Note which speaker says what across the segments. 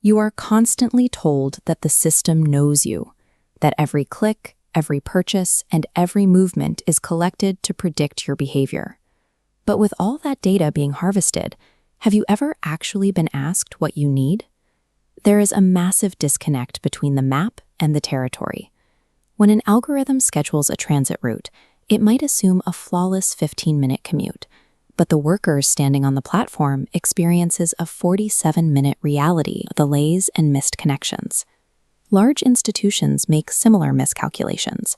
Speaker 1: You are constantly told that the system knows you, that every click, every purchase, and every movement is collected to predict your behavior. But with all that data being harvested, have you ever actually been asked what you need? There is a massive disconnect between the map and the territory. When an algorithm schedules a transit route, it might assume a flawless 15-minute commute, but the workers standing on the platform experiences a 47-minute reality of delays and missed connections. Large institutions make similar miscalculations.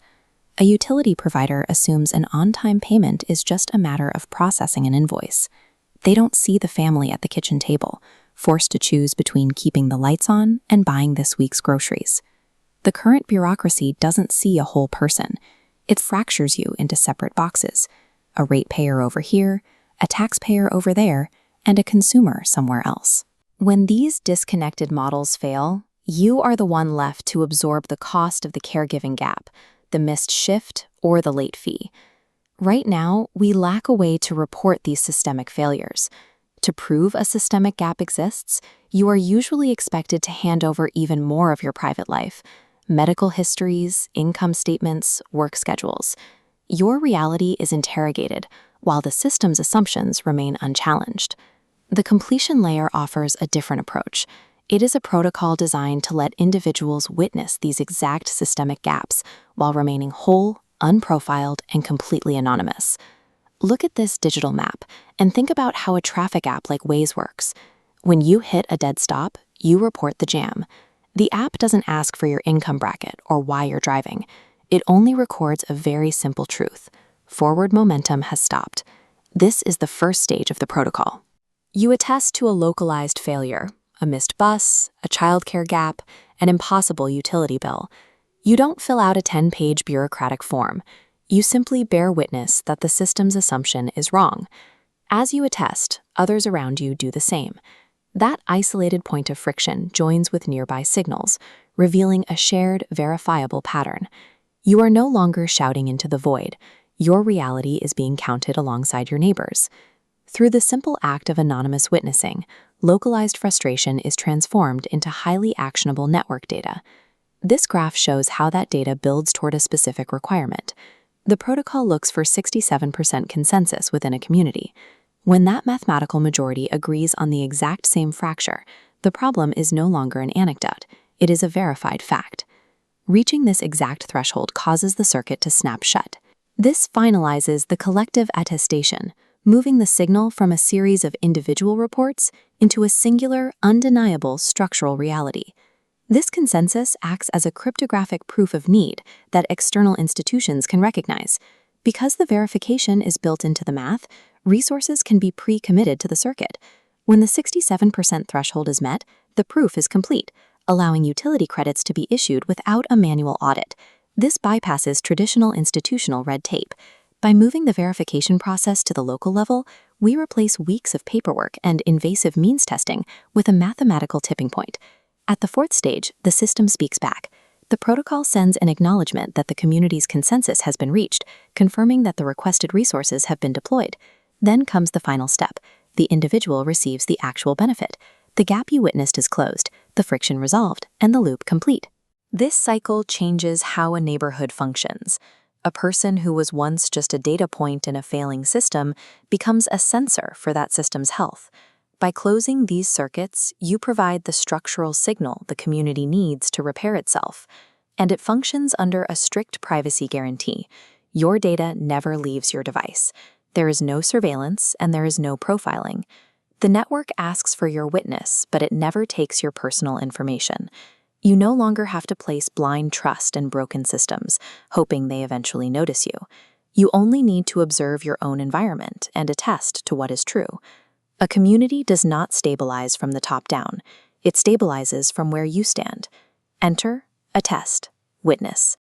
Speaker 1: A utility provider assumes an on-time payment is just a matter of processing an invoice. They don't see the family at the kitchen table, forced to choose between keeping the lights on and buying this week's groceries. The current bureaucracy doesn't see a whole person. It fractures you into separate boxes: a ratepayer over here, a taxpayer over there, and a consumer somewhere else. When these disconnected models fail, you are the one left to absorb the cost of the caregiving gap, the missed shift, or the late fee. Right now, we lack a way to report these systemic failures. To prove a systemic gap exists, you are usually expected to hand over even more of your private life: medical histories, income statements, work schedules. Your reality is interrogated, while the system's assumptions remain unchallenged. The completion layer offers a different approach. It is a protocol designed to let individuals witness these exact systemic gaps while remaining whole, unprofiled, and completely anonymous. Look at this digital map and think about how a traffic app like Waze works. When you hit a dead stop, you report the jam. The app doesn't ask for your income bracket or why you're driving. It only records a very simple truth: forward momentum has stopped. This is the first stage of the protocol. You attest to a localized failure: a missed bus, a childcare gap, an impossible utility bill. You don't fill out a 10-page bureaucratic form. You simply bear witness that the system's assumption is wrong. As you attest, others around you do the same. That isolated point of friction joins with nearby signals, revealing a shared, verifiable pattern. You are no longer shouting into the void. Your reality is being counted alongside your neighbors. Through the simple act of anonymous witnessing, localized frustration is transformed into highly actionable network data. This graph shows how that data builds toward a specific requirement. The protocol looks for 67% consensus within a community. When that mathematical majority agrees on the exact same fracture, the problem is no longer an anecdote. It is a verified fact. Reaching this exact threshold causes the circuit to snap shut. This finalizes the collective attestation, moving the signal from a series of individual reports into a singular, undeniable structural reality. This consensus acts as a cryptographic proof of need that external institutions can recognize. Because the verification is built into the math, resources can be pre-committed to the circuit. When the 67% threshold is met, the proof is complete, allowing utility credits to be issued without a manual audit. This bypasses traditional institutional red tape. By moving the verification process to the local level, we replace weeks of paperwork and invasive means testing with a mathematical tipping point. At the fourth stage, the system speaks back. The protocol sends an acknowledgement that the community's consensus has been reached, confirming that the requested resources have been deployed. Then comes the final step. The individual receives the actual benefit. The gap you witnessed is closed, the friction resolved, and the loop complete. This cycle changes how a neighborhood functions. A person who was once just a data point in a failing system becomes a sensor for that system's health. By closing these circuits, you provide the structural signal the community needs to repair itself, and it functions under a strict privacy guarantee. Your data never leaves your device. There is no surveillance, and there is no profiling. The network asks for your witness, but it never takes your personal information. You no longer have to place blind trust in broken systems, hoping they eventually notice you. You only need to observe your own environment and attest to what is true. A community does not stabilize from the top down. It stabilizes from where you stand. Enter, attest, witness.